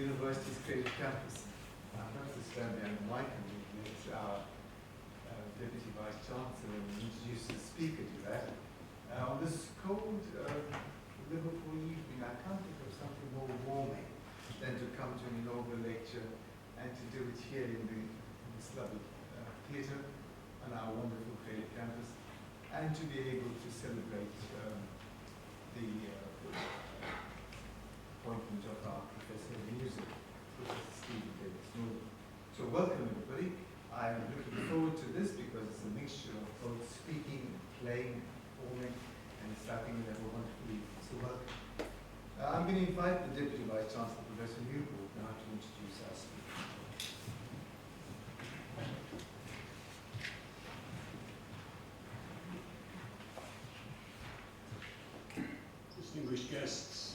university's creative campus. Perhaps to stand behind the mic and let our Deputy Vice Chancellor introduce the speaker to that. On this cold Liverpool evening, I can't think of something more warming than to come to an inaugural lecture and to do it here in this lovely theatre on our wonderful creative campus, and to be able to celebrate the appointment of our Professor of Music, Professor Stephen Davismoon. So welcome everybody. I'm looking forward to this because it's a mixture of both speaking, playing, performing, and it's starting with a wonderful evening. So welcome. I'm going to invite the Deputy Vice Chancellor, Professor Newport, now to introduce our speaker. Distinguished guests,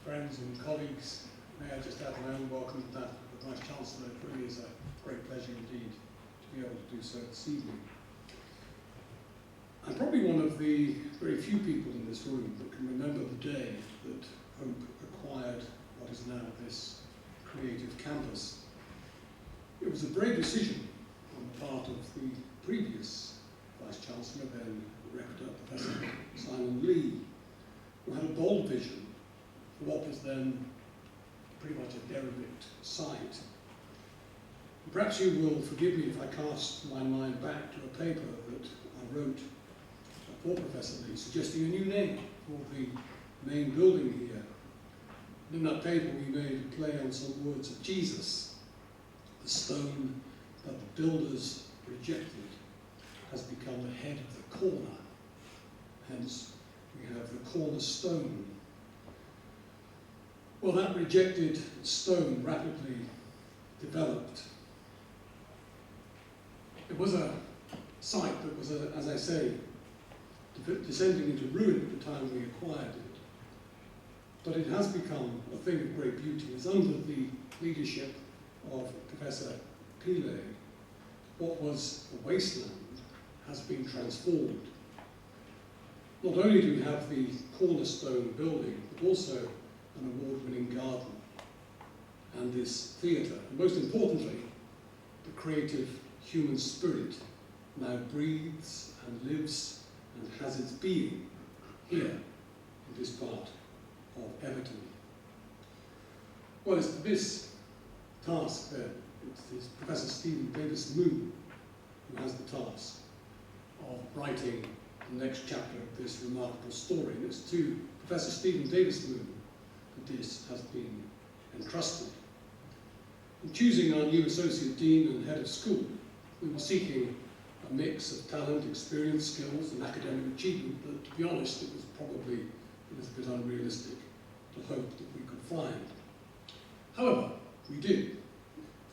friends and colleagues, may I just add my own welcome to that of the Vice Chancellor. It really is a great pleasure indeed to be able to do so this evening. I'm probably one of the very few people in this room that can remember the day that Hope acquired what is now this creative campus. It was a brave decision on the part of the previous Vice Chancellor, then Rector Professor Simon Lee, who had a bold vision for what was then pretty much a derelict site. Perhaps you will forgive me if I cast my mind back to a paper that I wrote for Professor Lee, suggesting a new name for the main building here. And in that paper we made a play on some words of Jesus. The stone that the builders rejected has become the head of the corner. Hence, we have the cornerstone. Well, that rejected stone rapidly developed. It was a site that was, as I say, descending into ruin at the time we acquired it. But it has become a thing of great beauty. It's under the leadership of Professor Pile. What was a wasteland has been transformed. Not only do we have the cornerstone building, but also an award-winning garden and this theatre. And most importantly, the creative human spirit now breathes and lives and has its being here in this part of Everton. Well, it's this task then, it's Professor Stephen Davismoon who has the task of writing the next chapter of this remarkable story. And it's to Professor Stephen Davismoon that this has been entrusted. In choosing our new Associate Dean and Head of School, we were seeking a mix of talent, experience, skills, and academic achievement that, to be honest, it was probably a little bit unrealistic to hope that we could find. However, we did.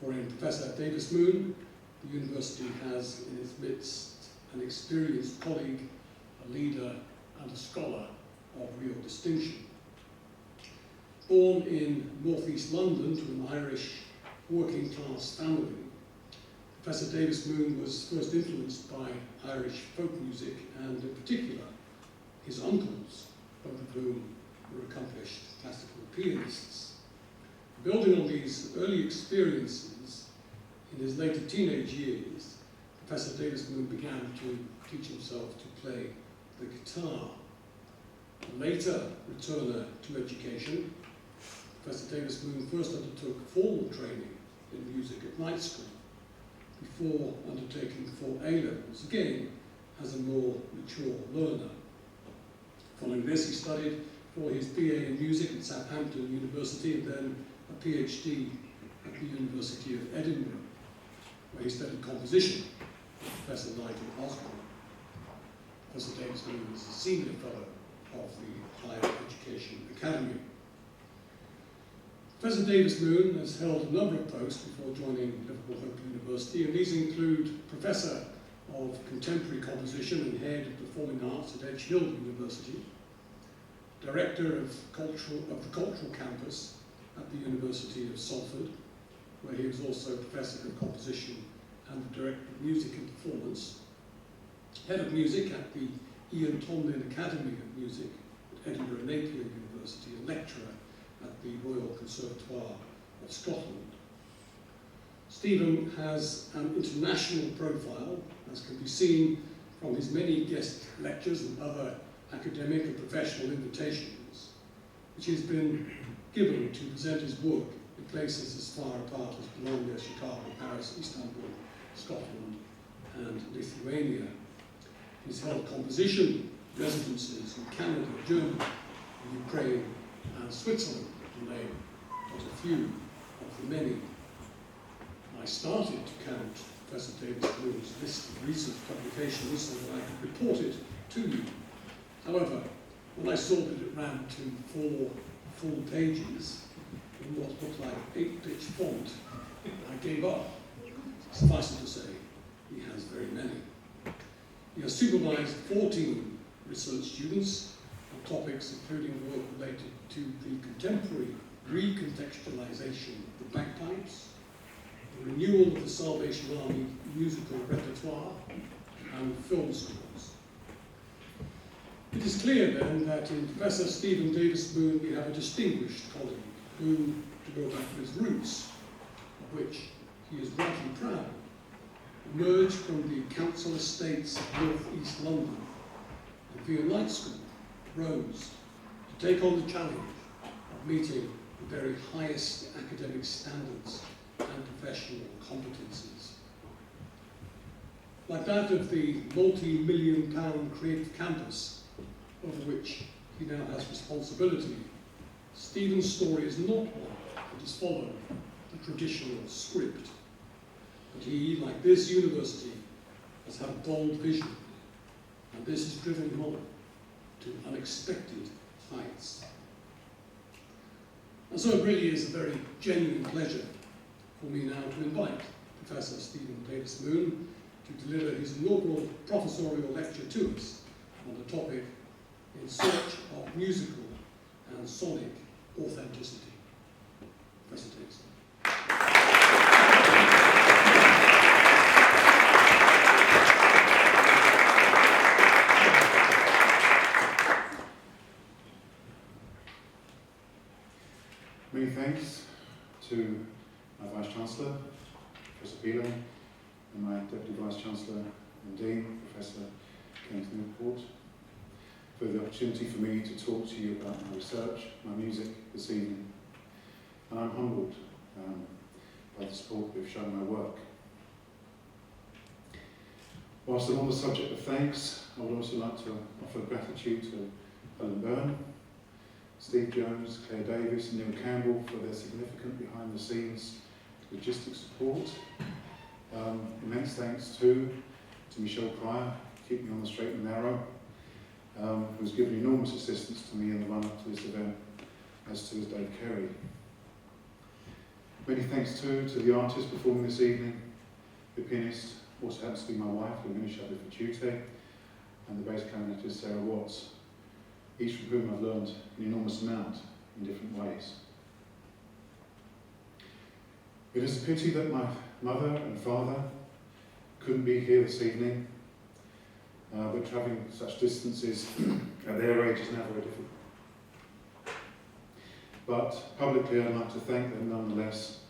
For in Professor Davismoon, the university has in its midst an experienced colleague, a leader, and a scholar of real distinction. Born in northeast London to an Irish working class family, Professor Davismoon was first influenced by Irish folk music and in particular his uncles, both of whom were accomplished classical pianists. Building on these early experiences in his later teenage years, Professor Davismoon began to teach himself to play the guitar. A later returner to education, Professor Davismoon first undertook formal training in music at night school before undertaking 4 A-levels, again as a more mature learner. Following this, he studied for his BA in music at Southampton University and then a PhD at the University of Edinburgh, where he studied composition with Professor Nigel Osborne. Professor Davismoon is a senior fellow of the Higher Education Academy. Professor Davismoon has held a number of posts before joining Liverpool Hope University, and these include Professor of Contemporary Composition and Head of Performing Arts at Edge Hill University, Director of the Cultural Campus at the University of Salford, where he was also Professor of Composition and the Director of Music and Performance, Head of Music at the Ian Tomlin Academy of Music at Edinburgh Napier University, and Lecturer at the Royal Conservatoire of Scotland. Stephen has an international profile, as can be seen from his many guest lectures and other academic and professional invitations, which he has been given to present his work in places as far apart as Bologna, Chicago, Paris, Istanbul, Scotland, and Lithuania. He's held composition residences in Canada, Germany, Ukraine, and Switzerland, to name but a few of the many. I started to count Professor Davismoon's list of recent publications so that I could report it to you. However, when I saw that it ran to 4 full pages in what looked like 8-pitch font, I gave up. Suffice it to say, he has very many. He has supervised 14 research students on topics including work related to the contemporary recontextualization of the bagpipes, the renewal of the Salvation Army musical repertoire, and film scores. It is clear then that in Professor Stephen Davismoon we have a distinguished colleague who, to go back to his roots, of which he is rightly proud, emerged from the council estates of North East London and via night school rose to take on the challenge of meeting the very highest academic standards and professional competencies. Like that of the multi-million-pound creative campus over which he now has responsibility, Stephen's story is not one that has followed the traditional script. But he, like this university, has had bold vision, and this has driven him on to unexpected heights. And so it really is a very genuine pleasure for me now to invite Professor Stephen Davismoon to deliver his inaugural professorial lecture to us on the topic In Search of Musical and Sonic Authenticity. Professor Davismoon. Many thanks to my Vice-Chancellor, Professor Beeler, and my Deputy Vice-Chancellor and Dean, Professor Kenneth Newport, for the opportunity for me to talk to you about my research, my music this evening. And I'm humbled by the support you've shown my work. Whilst I'm on the subject of thanks, I would also like to offer gratitude to Helen Byrne, Steve Jones, Claire Davis and Neil Campbell for their significant behind-the-scenes logistics support. Immense thanks to Michelle Pryor, keeping me on the straight and narrow, who's given enormous assistance to me in the run-up to this event, as to Dave Carey. Many thanks too to the artist performing this evening, the pianist, also happens to be my wife, Luminisha Fatute, and the bass clarinetist, Sarah Watts, each from whom I've learned an enormous amount in different ways. It is a pity that my mother and father couldn't be here this evening, but travelling such distances at their age is now very difficult. But publicly I'd like to thank them nonetheless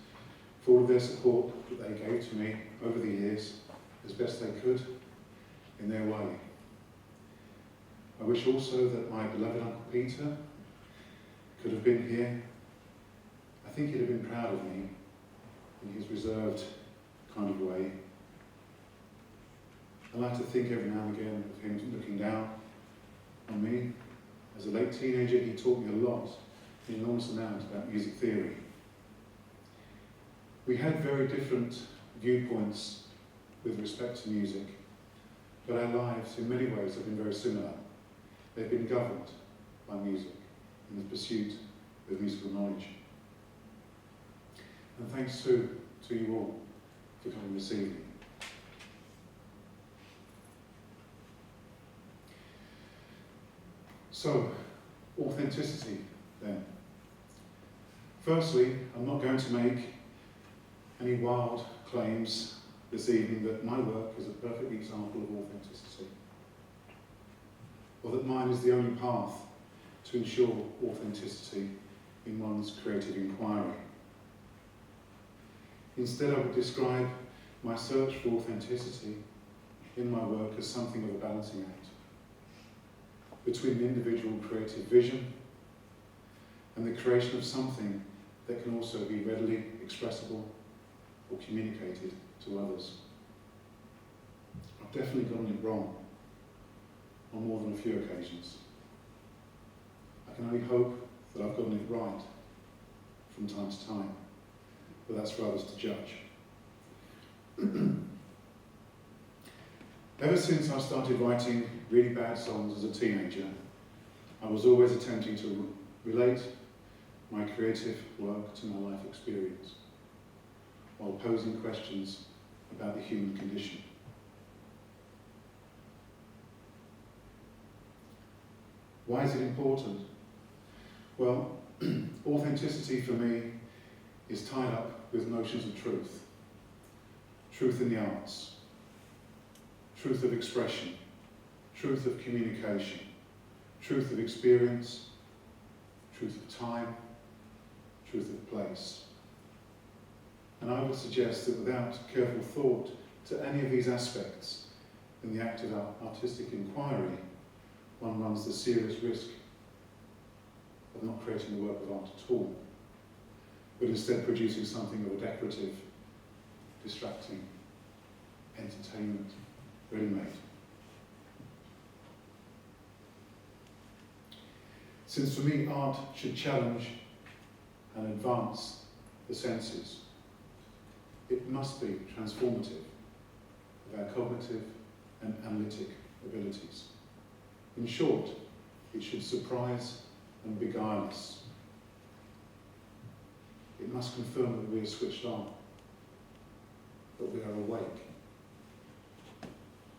for all of their support that they gave to me over the years, as best they could, in their way. I wish also that my beloved Uncle Peter could have been here. I think he'd have been proud of me in his reserved kind of way. I like to think every now and again of him looking down on me. As a late teenager, he taught me a lot, an enormous amount about music theory. We had very different viewpoints with respect to music, but our lives in many ways have been very similar. They've been governed by music in the pursuit of musical knowledge. And thanks to you all for coming this evening. So, authenticity then. Firstly, I'm not going to make any wild claims this evening that my work is a perfect example of authenticity, or that mine is the only path to ensure authenticity in one's creative inquiry. Instead, I would describe my search for authenticity in my work as something of a balancing act between the individual creative vision and the creation of something that can also be readily expressible or communicated to others. I've definitely gotten it wrong on more than a few occasions. I can only hope that I've gotten it right from time to time, but that's for others to judge. Ever since I started writing really bad songs as a teenager, I was always attempting to relate my creative work to my life experience, while posing questions about the human condition. Why is it important? Well, authenticity for me is tied up with notions of truth. Truth in the arts, truth of expression, truth of communication, truth of experience, truth of time, truth of place. And I would suggest that without careful thought to any of these aspects in the act of artistic inquiry, one runs the serious risk of not creating a work of art at all, but instead producing something of a decorative, distracting, entertainment, ready-made. Since for me art should challenge and advance the senses, it must be transformative of our cognitive and analytic abilities. In short, it should surprise and beguile us. It must confirm that we are switched on, that we are awake,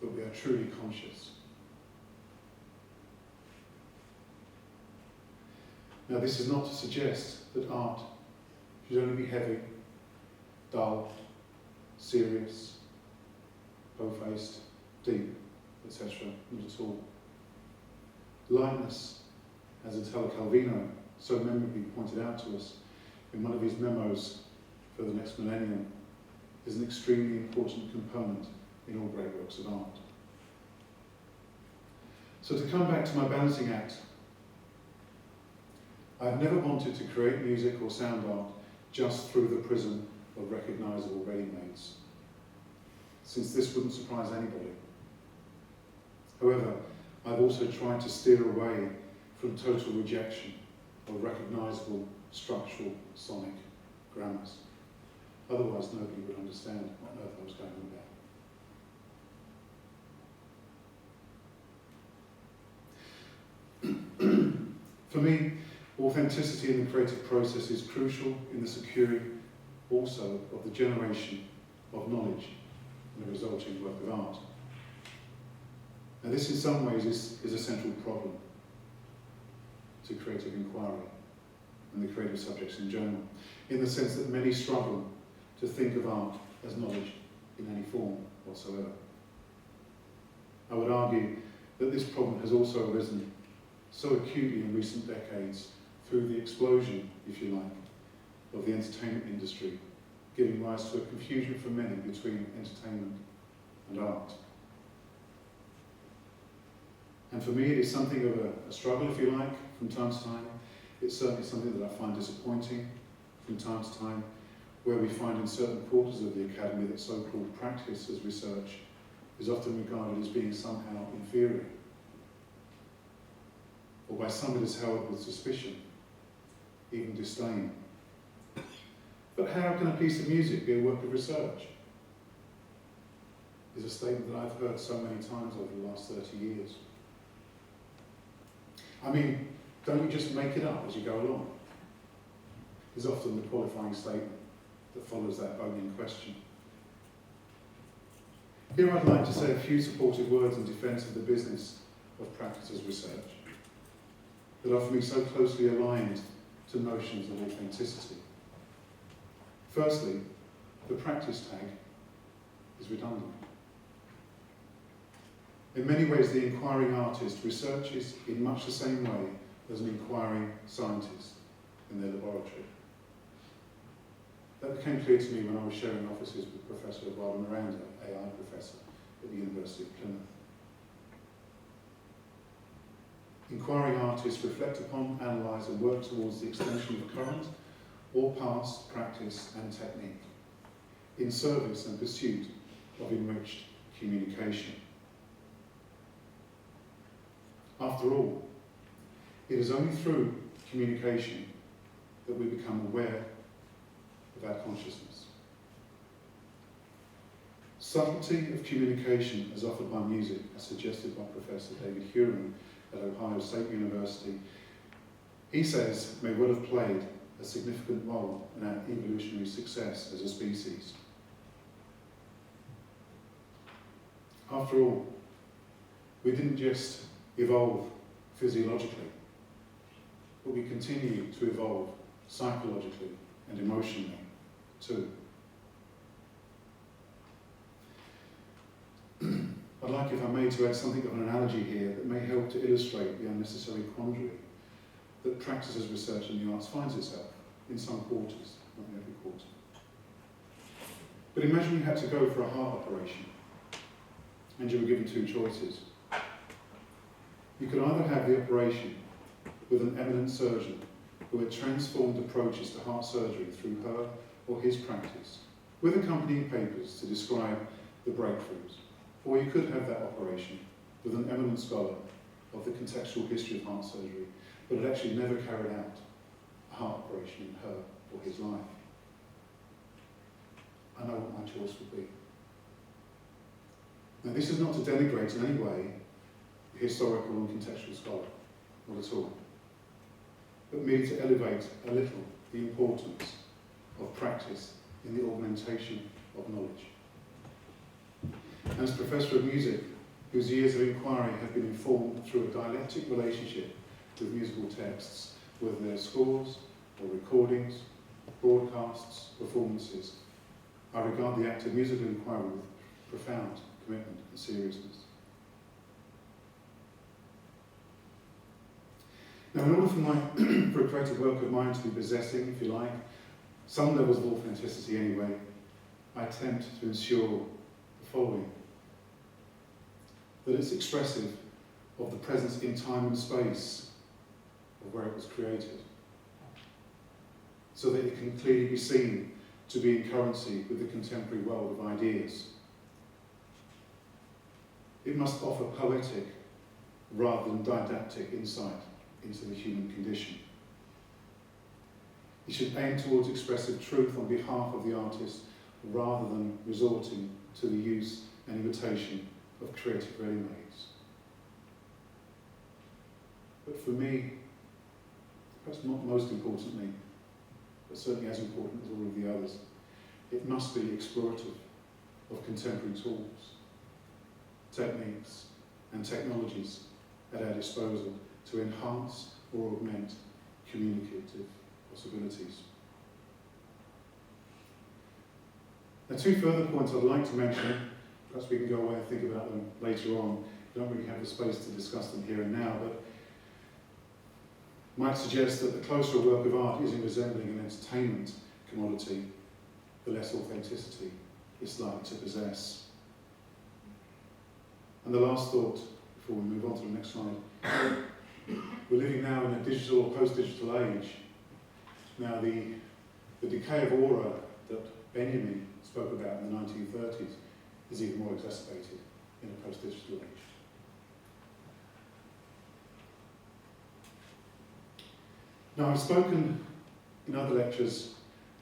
that we are truly conscious. Now, this is not to suggest that art should only be heavy, dull, serious, bow-faced, deep, etc. Not at all. Lightness, as Italo Calvino so memorably pointed out to us in one of his memos for the next millennium, is an extremely important component in all great works of art. So to come back to my balancing act, I've never wanted to create music or sound art just through the prism of recognisable ready-mades, since this wouldn't surprise anybody. However, I've also tried to steer away from total rejection of recognisable structural sonic grammars. Otherwise, nobody would understand what on earth I was going on about. For me, authenticity in the creative process is crucial in the securing also of the generation of knowledge and the resulting work of art. And this in some ways is a central problem to creative inquiry and the creative subjects in general, in the sense that many struggle to think of art as knowledge in any form whatsoever. I would argue that this problem has also arisen so acutely in recent decades through the explosion, if you like, of the entertainment industry, giving rise to a confusion for many between entertainment and art. And for me, it is something of a struggle, if you like, from time to time. It's certainly something that I find disappointing from time to time, where we find in certain quarters of the academy that so-called practice as research is often regarded as being somehow inferior, or by some it is held with suspicion, even disdain. But how can a piece of music be a work of research? Is a statement that I've heard so many times over the last 30 years. I mean, don't you just make it up as you go along? Is often the qualifying statement that follows that opening question. Here I'd like to say a few supportive words in defence of the business of practice as research that are for me so closely aligned to notions of authenticity. Firstly, the practice tag is redundant. In many ways, the inquiring artist researches in much the same way as an inquiring scientist in their laboratory. That became clear to me when I was sharing offices with Professor Eduardo Miranda, AI professor at the University of Plymouth. Inquiry artists reflect upon, analyse and work towards the extension of current or past practice and technique in service and pursuit of enriched communication. After all, it is only through communication that we become aware of our consciousness. Subtlety of communication as offered by music, as suggested by Professor David Huron at Ohio State University, he says may well have played a significant role in our evolutionary success as a species. After all, we didn't just evolve physiologically, but we continue to evolve psychologically and emotionally too. I'd like, if I may, to add something of an analogy here that may help to illustrate the unnecessary quandary that practice as research in the arts finds itself in some quarters, not in every quarter. But imagine you had to go for a heart operation and you were given two choices. You could either have the operation with an eminent surgeon who had transformed approaches to heart surgery through her or his practice, with accompanying papers to describe the breakthroughs, or you could have that operation with an eminent scholar of the contextual history of heart surgery, but had actually never carried out a heart operation in her or his life. I know what my choice would be. Now, this is not to denigrate in any way the historical and contextual scholar, not at all, but merely to elevate a little the importance of practice in the augmentation of knowledge. And as Professor of Music, whose years of inquiry have been informed through a dialectic relationship with musical texts, whether they're scores or recordings, broadcasts, performances, I regard the act of musical inquiry with profound commitment and seriousness. Now, in order for a creative work of mine to be possessing, if you like, some levels of authenticity anyway, I attempt to ensure the following: that it's expressive of the presence in time and space of where it was created, so that it can clearly be seen to be in currency with the contemporary world of ideas. It must offer poetic rather than didactic insight into the human condition. It should aim towards expressive truth on behalf of the artist rather than resorting to the use and imitation of creative ready-mades. But for me, perhaps not most importantly, but certainly as important as all of the others, it must be explorative of contemporary tools, techniques and technologies at our disposal to enhance or augment communicative possibilities. Now, two further points I'd like to mention. Perhaps we can go away and think about them later on. We don't really have the space to discuss them here and now, but might suggest that the closer a work of art is in resembling an entertainment commodity, the less authenticity it's likely to possess. And the last thought, before we move on to the next slide, we're living now in a digital or post-digital age. Now, the decay of aura that Benjamin spoke about in the 1930s is even more exacerbated in a post-digital age. Now, I've spoken in other lectures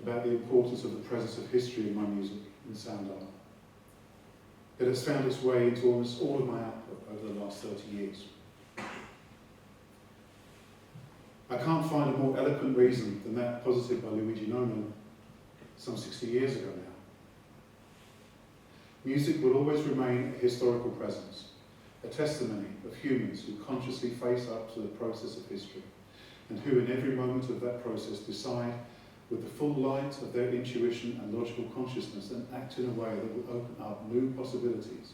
about the importance of the presence of history in my music and sound art. It has found its way into almost all of my output over the last 30 years. I can't find a more eloquent reason than that posited by Luigi Nono some 60 years ago now. Music will always remain a historical presence, a testimony of humans who consciously face up to the process of history, and who in every moment of that process decide with the full light of their intuition and logical consciousness and act in a way that will open up new possibilities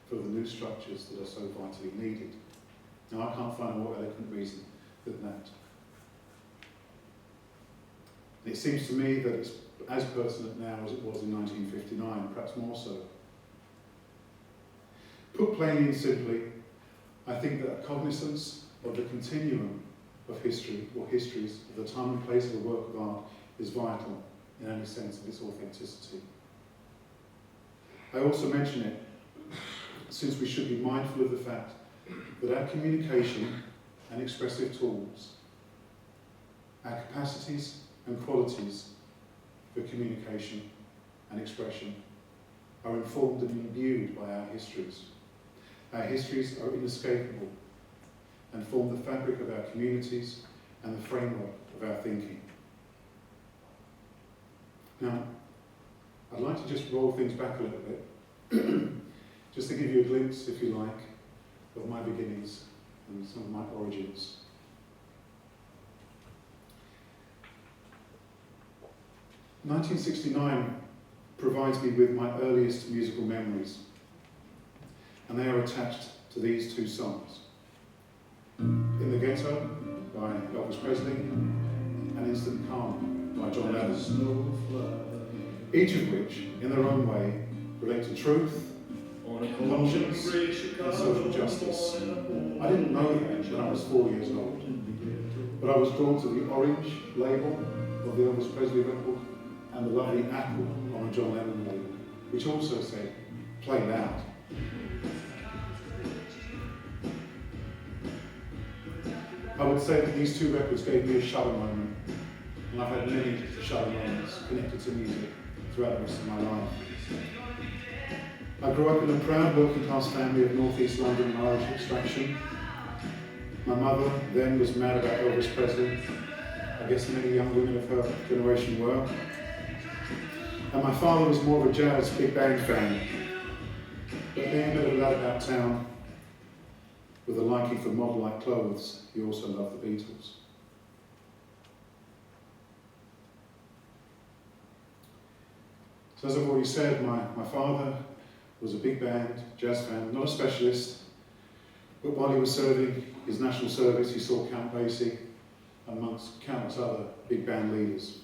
for the new structures that are so vitally needed. Now, I can't find a more eloquent reason than that. It seems to me that it's as pertinent now as it was in 1959, perhaps more so. Put plainly and simply, I think that a cognizance of the continuum of history, or histories, of the time and place of a work of art is vital in any sense of its authenticity. I also mention it since we should be mindful of the fact that our communication and expressive tools, our capacities and qualities for communication and expression are informed and imbued by our histories. Our histories are inescapable and form the fabric of our communities and the framework of our thinking. Now, I'd like to just roll things back a little bit, just to give you a glimpse, if you like, of my beginnings and some of my origins. "1969 provides me with my earliest musical memories, and they are attached to these two songs. In the Ghetto by Elvis Presley and Instant Calm by John Lennon, each of which, in their own way, relate to truth, conscience and social justice. I didn't know that when I was 4 years old, but I was drawn to the orange label of the Elvis Presley record and the lovely apple on the John Lennon label, which also said, "Play loud." I would say that these two records gave me a shudder moment, and I've had many shudder moments connected to music throughout the rest of my life. I grew up in a proud working class family of North East London and Irish extraction. My mother then was mad about Elvis Presley. I guess many young women of her generation were. And my father was more of a jazz big band fan. But being a bit of a lad about town, with a liking for mod-like clothes, he also loved the Beatles. So as I've already said, my father was a big band, jazz fan, not a specialist, but while he was serving his national service, he saw Count Basie amongst countless other big band leaders.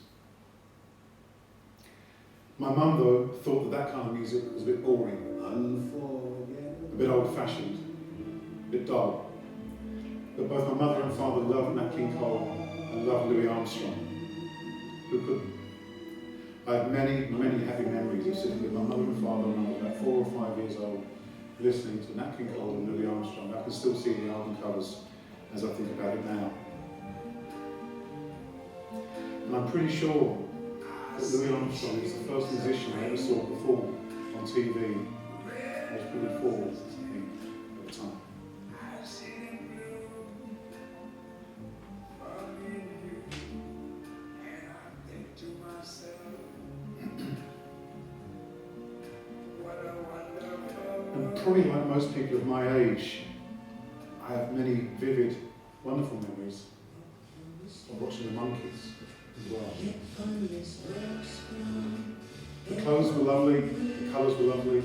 My mum, though, thought that kind of music was a bit boring, a bit old-fashioned, a bit dull. But both my mother and father loved Nat King Cole and loved Louis Armstrong. Who couldn't? I have many, many happy memories of sitting with my mother and father when I was about 4 or 5 years old, listening to Nat King Cole and Louis Armstrong. I can still see the album covers as I think about it now. And I'm pretty sure that Louis Armstrong is the first musician I ever saw perform on TV. I was probably 4, I think, at the time. And probably like most people of my age, I have many vivid, wonderful memories of watching the Monkees as well. The clothes were lovely, the colours were lovely,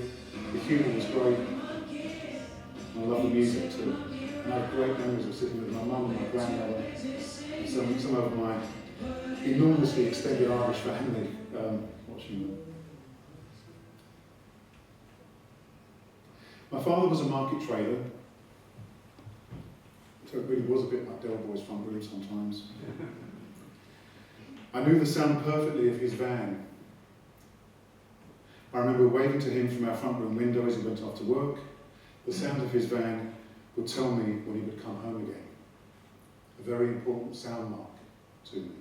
the humour was great, and I love the music too. And I have great memories of sitting with my mum and my grandmother and some of my enormously extended Irish family watching them. My father was a market trader, so it really was a bit like Del Boy's front room sometimes. I knew the sound perfectly of his van. I remember waving to him from our front room window as he went off to work. The sound of his van would tell me when he would come home again. A very important sound mark to me.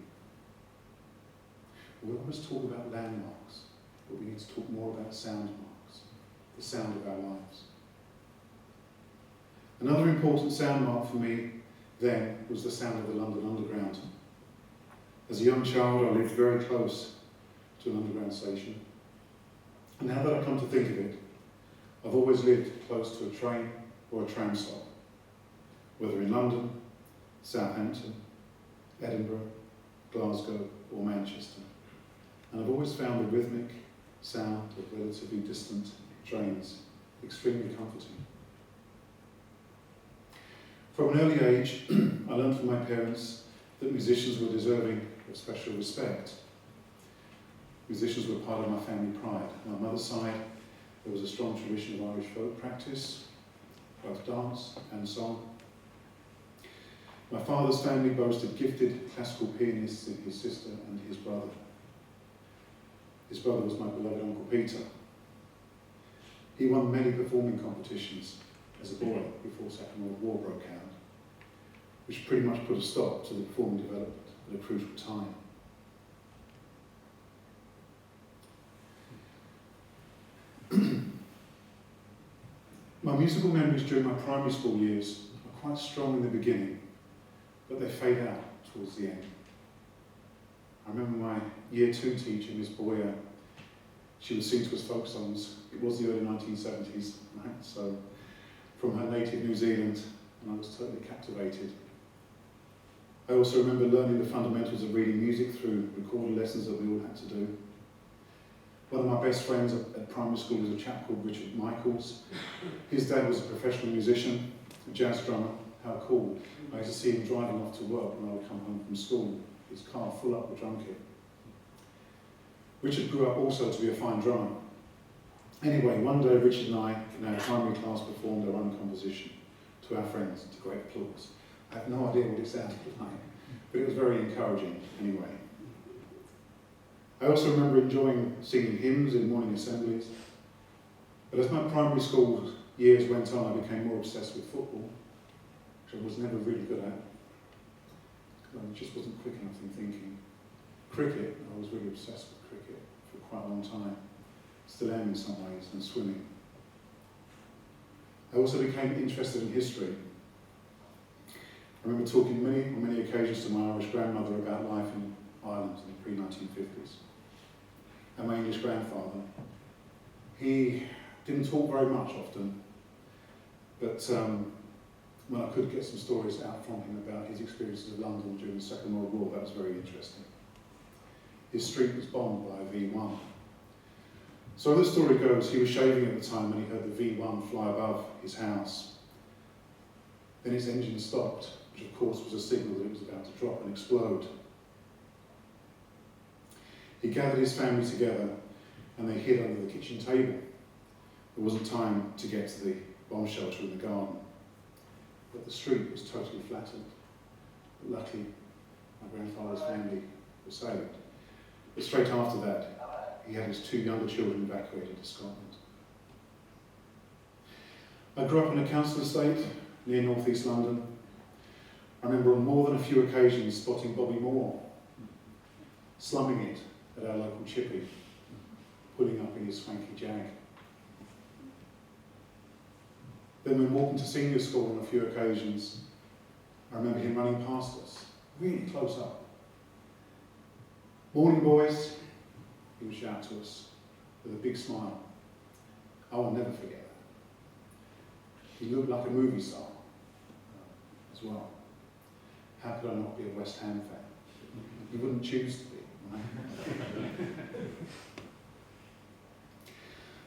We always talk about landmarks, but we need to talk more about sound marks, the sound of our lives. Another important sound mark for me then was the sound of the London Underground. As a young child, I lived very close to an underground station. And now that I come to think of it, I've always lived close to a train or a tram stop, whether in London, Southampton, Edinburgh, Glasgow or Manchester. And I've always found the rhythmic sound of relatively distant trains extremely comforting. From an early age, I learned from my parents that musicians were deserving of special respect. Musicians were part of my family pride. On my mother's side, there was a strong tradition of Irish folk practice, both dance and song. My father's family boasted gifted classical pianists in his sister and his brother. His brother was my beloved Uncle Peter. He won many performing competitions as a boy before Second World War broke out, which pretty much put a stop to the performing development at a crucial time. My musical memories during my primary school years are quite strong in the beginning, but they fade out towards the end. I remember my Year 2 teacher, Miss Boyer, she would sing to us folk songs. It was the early 1970s, right? So from her native New Zealand, and I was totally captivated. I also remember learning the fundamentals of reading music through recorded lessons that we all had to do. One of my best friends at primary school was a chap called Richard Michaels. His dad was a professional musician, a jazz drummer. How cool. I used to see him driving off to work when I would come home from school, his car full up with drum kit. Richard grew up also to be a fine drummer. Anyway, one day Richard and I, in our primary class, performed our own composition to our friends to great applause. I have no idea what it sounded like, but it was very encouraging anyway. I also remember enjoying singing hymns in morning assemblies, but as my primary school years went on, I became more obsessed with football, which I was never really good at. I just wasn't quick enough in thinking. Cricket, I was really obsessed with cricket for quite a long time, still am in some ways, and swimming. I also became interested in history. I remember talking on many occasions to my Irish grandmother about life in Ireland in the pre-1950s. And my English grandfather, he didn't talk very much often, but when I could get some stories out from him about his experiences of London during the Second World War, that was very interesting. His street was bombed by a V1. So the story goes, he was shaving at the time when he heard the V1 fly above his house. Then its engine stopped, which of course was a signal that it was about to drop and explode. He gathered his family together and they hid under the kitchen table. There wasn't time to get to the bomb shelter in the garden, but the street was totally flattened. But luckily, my grandfather's family was saved. But straight after that, he had his 2 younger children evacuated to Scotland. I grew up in a council estate near North East London. I remember on more than a few occasions spotting Bobby Moore, slumming it at our local chippy, pulling up in his swanky Jag. Then when walking to senior school on a few occasions, I remember him running past us, really close up. "Morning, boys," he would shout to us with a big smile. I will never forget that. He looked like a movie star as well. How could I not be a West Ham fan? You wouldn't choose to be, right?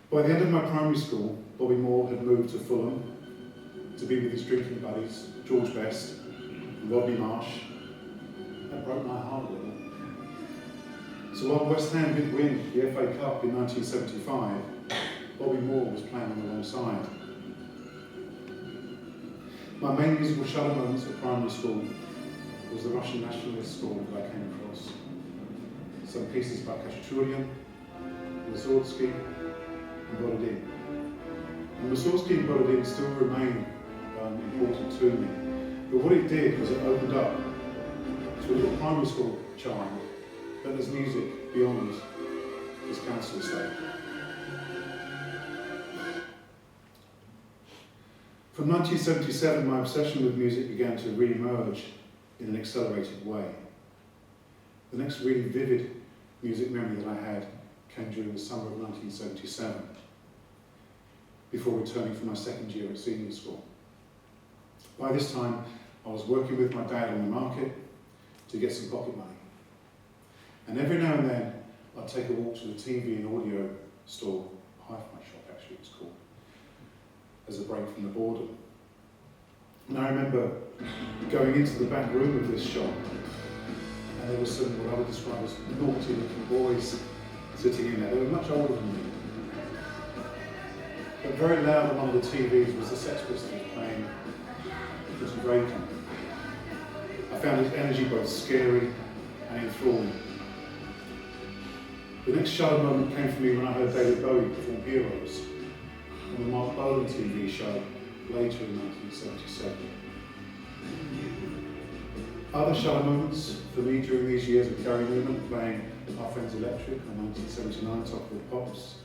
By the end of my primary school, Bobby Moore had moved to Fulham to be with his drinking buddies, George Best and Rodney Marsh. That broke my heart a little. So while West Ham did win the FA Cup in 1975, Bobby Moore was playing alongside. My main musical shadow moments at primary school was the Russian nationalist score that I came across. Some pieces by Khachaturian, Mussorgsky and Borodin. And Mussorgsky and Borodin still remain important to me. But what it did was it opened up to a little primary school child that there's music beyond this council estate. From 1977, my obsession with music began to re-emerge in an accelerated way. The next really vivid music memory that I had came during the summer of 1977, before returning for my second year at senior school. By this time, I was working with my dad on the market to get some pocket money. And every now and then, I'd take a walk to the TV and audio store, hi-fi shop actually it's called, as a break from the boredom. And I remember going into the back room of this shop, and there were some what I would describe as naughty little boys sitting in there. They were much older than me. But very loud among the TVs was the Sex Pistols playing Pretty Vacant. I found his energy both scary and enthralling. The next shadow moment came for me when I heard David Bowie perform Heroes on the Mark Bolan TV show later in 1977. Other shadow moments for me during these years were Gary Newman playing Our Friends Electric on 1979 Top of the Pops.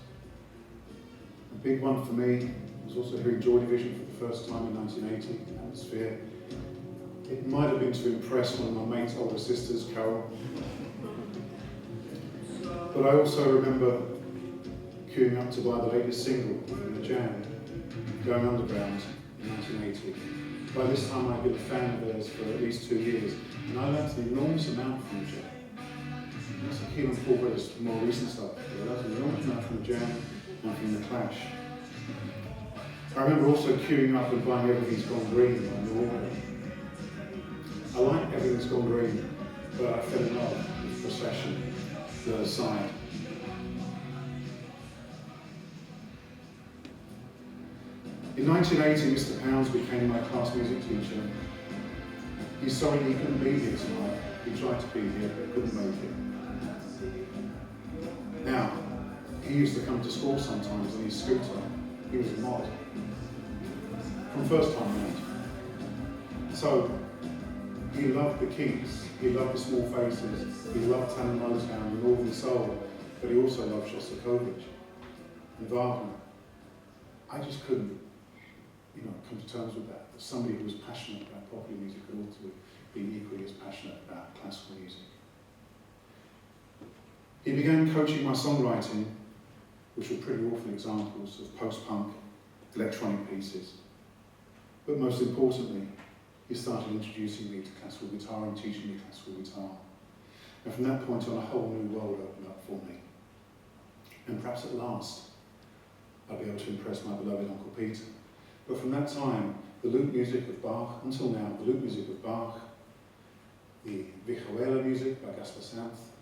A big one for me was also hearing Joy Division for the first time in 1980, Atmosphere. It might have been to impress one of my mate's older sisters, Carol. But I also remember queuing up to buy the latest single from The Jam, Going Underground, in 1980. By this time I'd been a fan of theirs for at least 2 years, and I learnt an enormous amount from The Jam. That's a Keenan Paul Brothers more recent stuff, but I learnt an enormous amount from The Jam and from The Clash. I remember also queuing up and buying Everything's Gone Green by New Order. I like Everything's Gone Green, but I fell in love with Procession, The Other Side. In 1980, Mr. Pounds became my class music teacher. He's sorry he couldn't be here tonight. He tried to be here, but couldn't make it. Now, he used to come to school sometimes on his scooter. He was a mod. From first time round. So, he loved the Kinks, he loved the Small Faces, he loved Tanner Motown and Northern Soul, but he also loved Shostakovich and Wagner. I just couldn't, come to terms with that. Somebody who was passionate about popular music could also be equally as passionate about classical music. He began coaching my songwriting, which were pretty awful examples of post-punk electronic pieces. But most importantly, he started introducing me to classical guitar and teaching me classical guitar. And from that point on, a whole new world opened up for me. And perhaps at last, I'll be able to impress my beloved Uncle Peter. But from that time, the lute music of Bach, until now, the lute music of Bach, the Vihuela music by Gaspar South,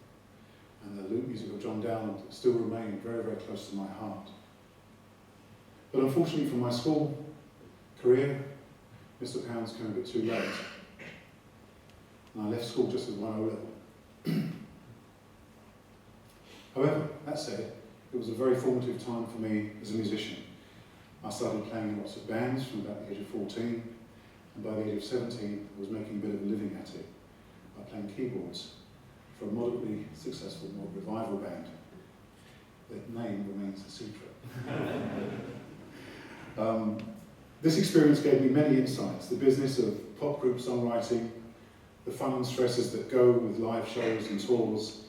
and the lute music of John Dowland still remain very, very close to my heart. But unfortunately for my school career, Mr. Pounds came a bit too late. And I left school just with 1 O-level. However, that said, it was a very formative time for me as a musician. I started playing in lots of bands from about the age of 14, and by the age of 17, I was making a bit of a living at it by playing keyboards for a moderately successful mod revival band. The name remains a secret. This experience gave me many insights: the business of pop group songwriting, the fun and stresses that go with live shows and tours,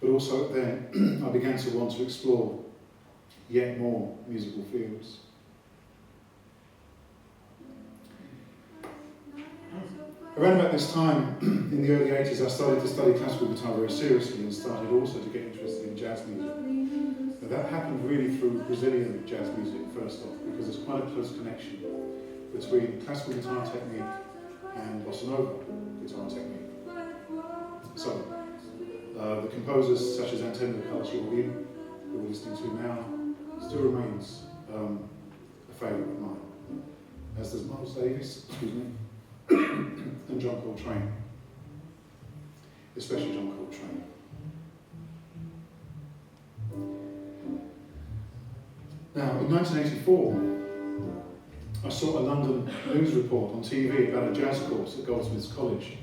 but also then I began to want to explore yet more musical fields. Around about this time, in the early 80s, I started to study classical guitar very seriously and started also to get interested in jazz music. Now, that happened really through Brazilian jazz music first off, because there's quite a close connection between classical guitar technique and bossa nova guitar technique. So, the composers such as Antonio Carlos Jobim, who we're listening to now, still remains a favourite of mine, as does Miles Davis, and John Coltrane, especially John Coltrane. Now, in 1984, I saw a London news report on TV about a jazz course at Goldsmiths College.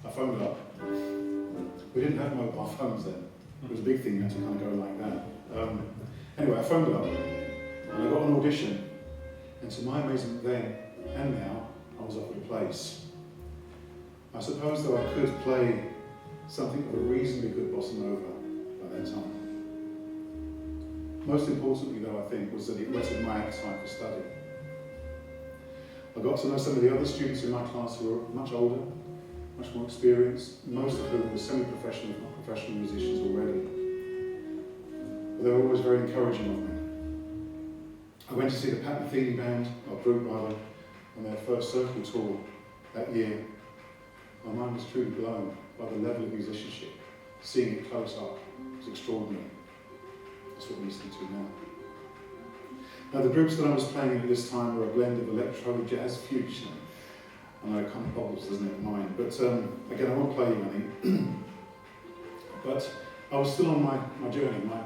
I phoned up. We didn't have mobile phones then. It was a big thing, you had to kind of go like that. Anyway, I phoned up, and I got an audition, and to my amazement then and now, I was offered a place. I suppose though I could play something of a reasonably good bossa nova by that time. Most importantly though, I think, was that it whetted my appetite for study. I got to know some of the other students in my class who were much older, much more experienced, most of whom were semi-professional, if not professional musicians already. But they were always very encouraging of me. I went to see the Pat Metheny Band, or group rather, on their first circle tour that year. My mind was truly blown by the level of musicianship. Seeing it close up was extraordinary. That's what we're listening to now. Now the groups that I was playing at this time were a blend of electro, jazz, fusion. I know it kind of bobbles, doesn't it, mine? But again, I won't play you any. But I was still on my journey, my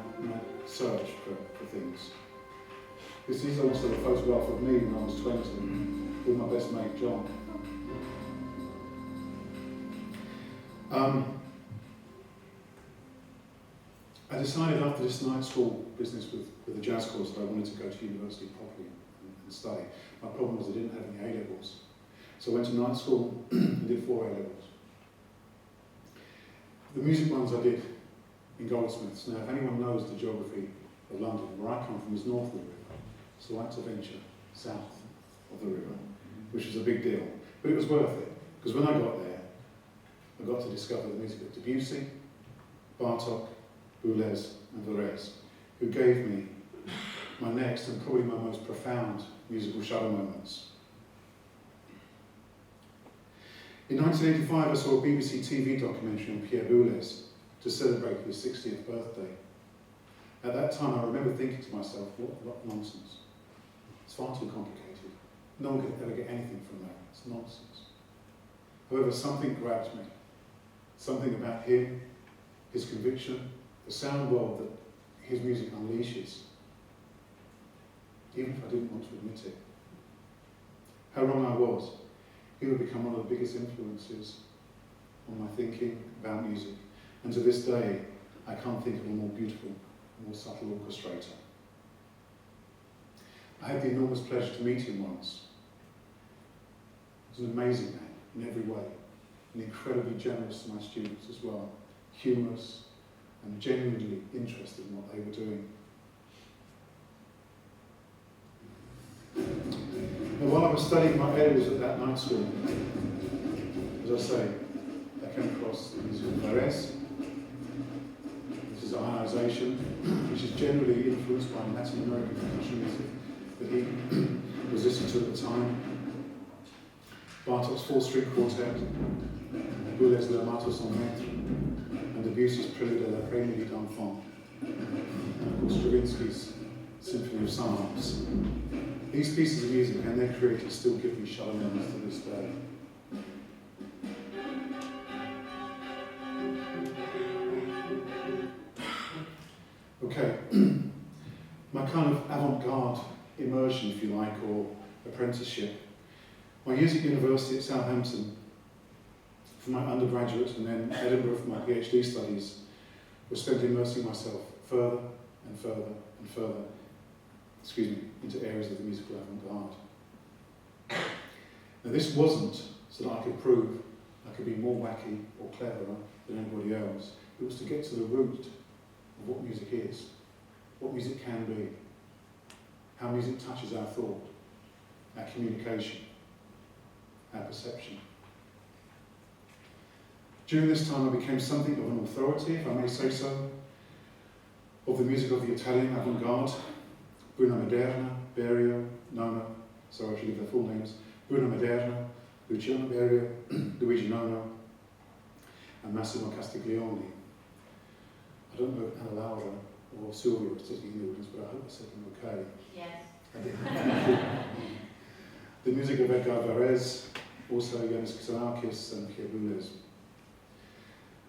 search for things. This is also a photograph of me when I was 20 with my best mate, John. I decided after this night school business with the jazz course that I wanted to go to university properly and study. My problem was I didn't have any A-levels. So I went to night school and did 4 A-levels. The music ones I did in Goldsmiths. Now, if anyone knows the geography of London, where I come from is north of the river, so I had to venture south of the river, which was a big deal. But it was worth it, because when I got there, I got to discover the music of Debussy, Bartók, Boulez and Varese, who gave me my next and probably my most profound musical shadow moments. In 1985, I saw a BBC TV documentary on Pierre Boulez to celebrate his 60th birthday. At that time, I remember thinking to myself, what nonsense. It's far too complicated. No one could ever get anything from that. It's nonsense. However, something grabbed me. Something about him, his conviction, the sound world that his music unleashes, even if I didn't want to admit it. How wrong I was. He would become one of the biggest influences on my thinking about music. And to this day, I can't think of a more beautiful, more subtle orchestrator. I had the enormous pleasure to meet him once. He was an amazing man in every way, and incredibly generous to my students as well, humorous, and genuinely interested in what they were doing. Now, while I was studying my areas at that night school, as I say, I came across the music of Varese. This is ionization, which is generally influenced by Latin American percussion music that he was listening to at the time. Bartók's 4-string quartet, Boulez Le Matos en Maître, and Debussy's Prélude à la Première d'Enfant, and of course Stravinsky's Symphony of Psalms. These pieces of music and their creators still give me shallow memories to this day. Okay, my kind of avant-garde immersion, if you like, or apprenticeship. My years at university at Southampton, for my undergraduate and then Edinburgh for my PhD studies, was spent immersing myself further and further and further, into areas of the musical avant-garde. Now this wasn't so that I could prove I could be more wacky or cleverer than anybody else. It was to get to the root of what music is, what music can be, how music touches our thought, our communication, our perception. During this time I became something of an authority, if I may say so, of the music of the Italian avant-garde, Bruna Maderna, Berio, Nono, sorry I should give their full names, Bruna Maderna, Luciano Berio, Luigi Nono, and Massimo Castiglione. I don't know if Anna Laura or Silvia was sitting in the audience, but I hope I said them okay. Yes. I did. The music of Avantgarde Immersion, also Yanis Xenakis and Pierre Boulez.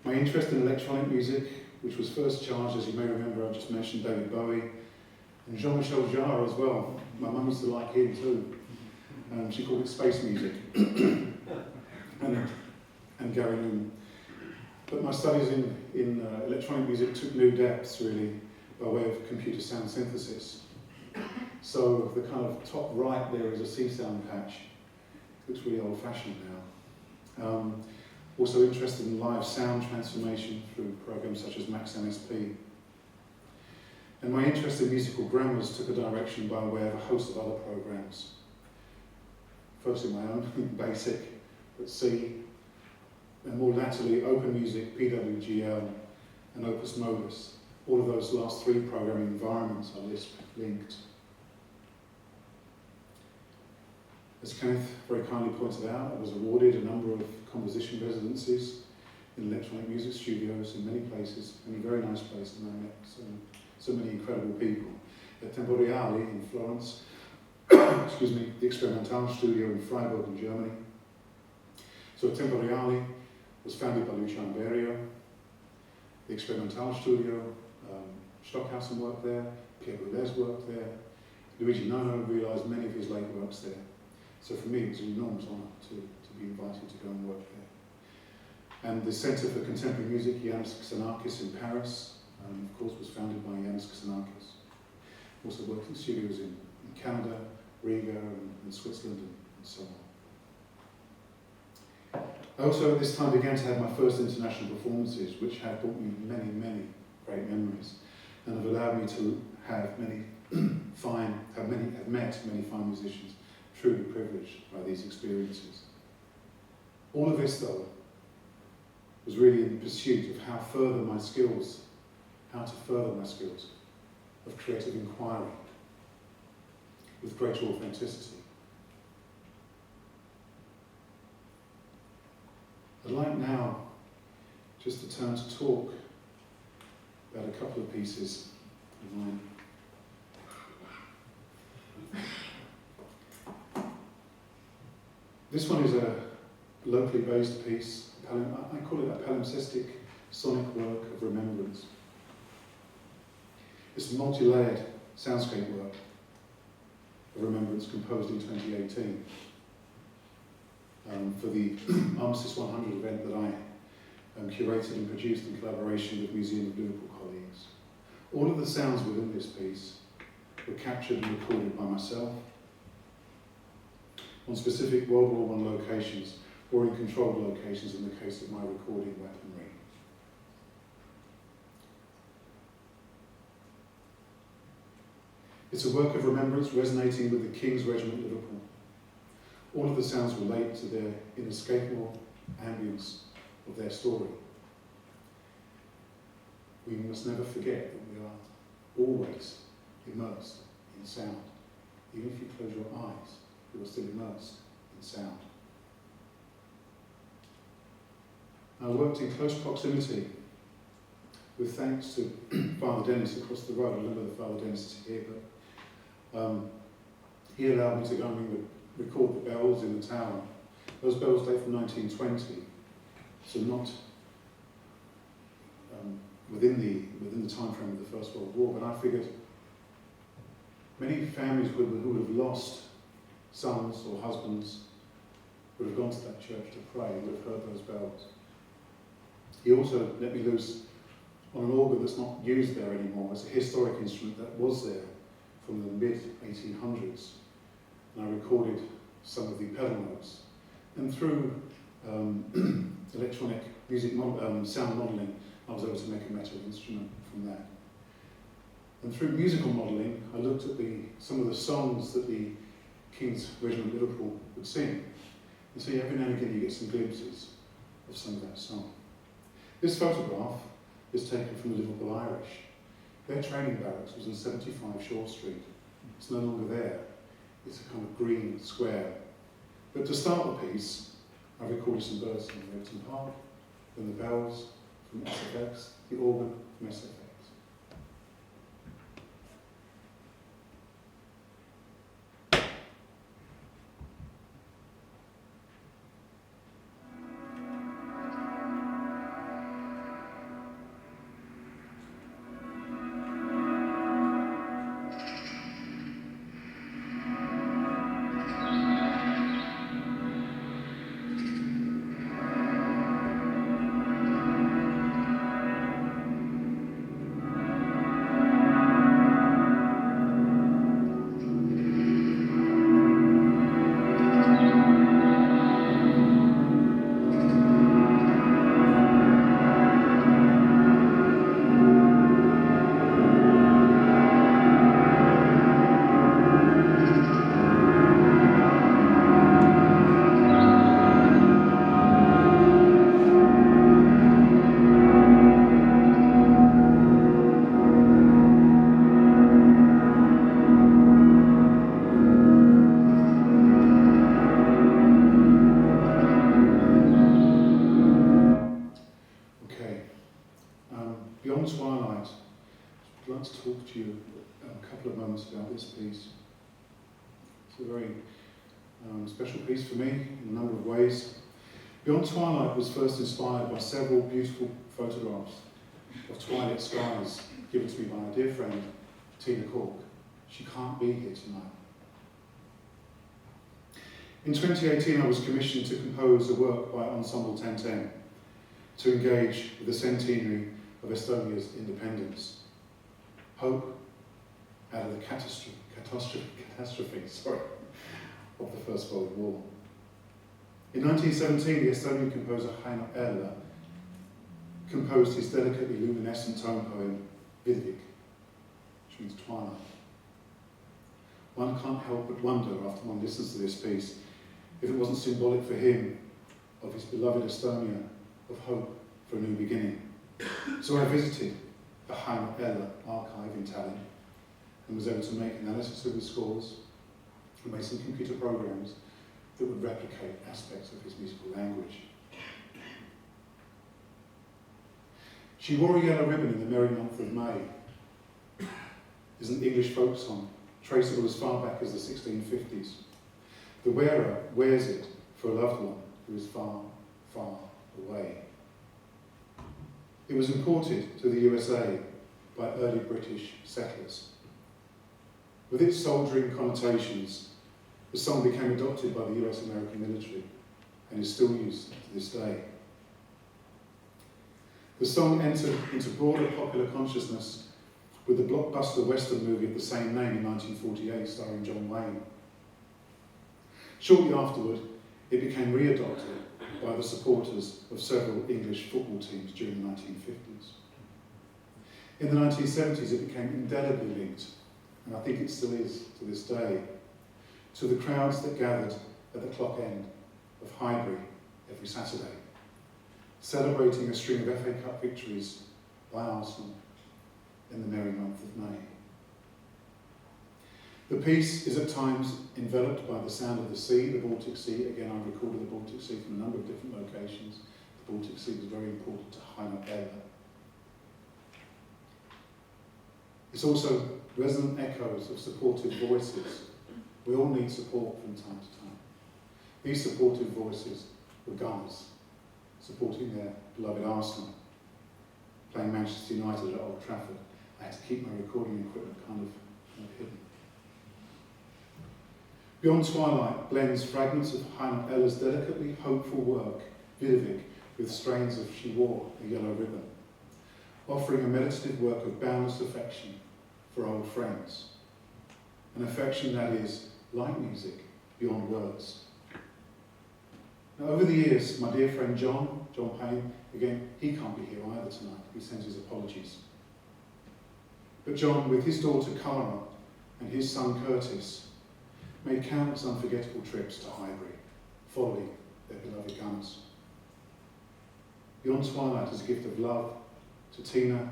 My interest in electronic music, which was first charged, as you may remember, I just mentioned David Bowie, and Jean-Michel Jarre as well. My mum used to like him too. She called it space music. and Gary Newman. But my studies in electronic music took new depths, really, by way of computer sound synthesis. So the kind of top right there is a C-sound patch. It looks really old-fashioned now. Also interested in live sound transformation through programs such as Max MSP. And my interest in musical grammars took a direction by way of a host of other programs. Firstly my own, Basic, but C, and more latterly Open Music, PWGL, and Opus Modus. All of those last 3 programming environments are Lisp linked. As Kenneth very kindly pointed out, I was awarded a number of composition residencies in electronic music studios in many places, many very nice places, and I met some so many incredible people. At Temporiale in Florence, excuse me, the Experimental Studio in Freiburg in Germany. So Temporiale was founded by Luciano Berio. The Experimental Studio, Stockhausen worked there, Pierre Boulez worked there, Luigi Nono realised many of his late works there. So for me it was an enormous honour to be invited to go and work there. And the Centre for Contemporary Music, Yanis Xenakis in Paris, of course was founded by Yanis Xenakis. Also worked in studios in Canada, Riga and Switzerland and so on. I also at this time began to have my first international performances, which have brought me many, many great memories, and have allowed me to have met many fine musicians, truly privileged by these experiences. All of this, though, was really in pursuit of how to further my skills of creative inquiry with greater authenticity. I'd like now just to turn to talk about a couple of pieces of mine. This one is a locally based piece. I call it a palimpsestic sonic work of remembrance. It's a multi-layered soundscape work of remembrance composed in 2018 for the Armistice 100 event that I curated and produced in collaboration with Museum of Liverpool colleagues. All of the sounds within this piece were captured and recorded by myself on specific World War I locations or in controlled locations in the case of my recording weaponry. It's a work of remembrance resonating with the King's Regiment Liverpool. All of the sounds relate to their inescapable ambience of their story. We must never forget that we are always immersed in sound. Even if you close your eyes, you are still immersed in sound. I worked in close proximity with thanks to Father Dennis across the road. I remember that Father Dennis is here, but he allowed me to go and record the bells in the tower. Those bells date from 1920, so not within the time frame of the First World War. But I figured many families who would have lost sons or husbands would have gone to that church to pray, would have heard those bells. He also let me loose on an organ that's not used there anymore. It's a historic instrument that was there from the mid-1800s. And I recorded some of the pedal notes. And through electronic music sound modelling, I was able to make a metal instrument from that. And through musical modelling, I looked at some of the songs that the King's Regiment Liverpool would sing. And so every now and again you get some glimpses of some of that song. This photograph is taken from the Liverpool Irish. Their training barracks was on 75 Shore Street. It's no longer there. It's a kind of green square. But to start the piece, I recorded some birds from Ripton Park, then the bells from SFX, the organ from SFX. I'd like to talk to you a couple of moments about this piece. It's a very special piece for me in a number of ways. Beyond Twilight was first inspired by several beautiful photographs of twilight skies given to me by a dear friend, Tina Cork. She can't be here tonight. In 2018, I was commissioned to compose a work by Ensemble 1010 to engage with the centenary of Estonia's independence. Hope out of the catastrophe of the First World War. In 1917, the Estonian composer Heino Eller composed his delicately luminescent tone poem, Vidvik, which means twilight. One can't help but wonder, after one listens to this piece, if it wasn't symbolic for him of his beloved Estonia, of hope for a new beginning. So I visited the Heino Eller archive in Tallinn and was able to make analysis of his scores and make some computer programs that would replicate aspects of his musical language. She Wore a Yellow Ribbon in the Merry Month of May is an English folk song, traceable as far back as the 1650s. The wearer wears it for a loved one who is far, far away. It was imported to the USA by early British settlers. With its soldiering connotations, the song became adopted by the US-American military and is still used to this day. The song entered into broader popular consciousness with the blockbuster Western movie of the same name in 1948, starring John Wayne. Shortly afterward, it became readopted by the supporters of several English football teams during the 1950s. In the 1970s, it became indelibly linked, and I think it still is to this day, to the crowds that gathered at the clock end of Highbury every Saturday, celebrating a string of FA Cup victories by Arsenal in the merry month of May. The piece is at times enveloped by the sound of the sea, the Baltic Sea. Again, I recorded the Baltic Sea from a number of different locations. The Baltic Sea was very important to Heino Eller. It's also resonant echoes of supportive voices. We all need support from time to time. These supportive voices were gunners, supporting their beloved Arsenal, playing Manchester United at Old Trafford. I had to keep my recording equipment kind of hidden. Beyond Twilight blends fragments of Heino Eller's delicately hopeful work, Vidvik, with strains of She Wore a Yellow Ribbon, offering a meditative work of boundless affection for old friends, an affection that is, like music, beyond words. Now, over the years, my dear friend John Payne, again, he can't be here either tonight. He sends his apologies. But John, with his daughter Cara and his son Curtis, made countless unforgettable trips to Highbury, following their beloved gunners. Beyond Twilight is a gift of love to Tina,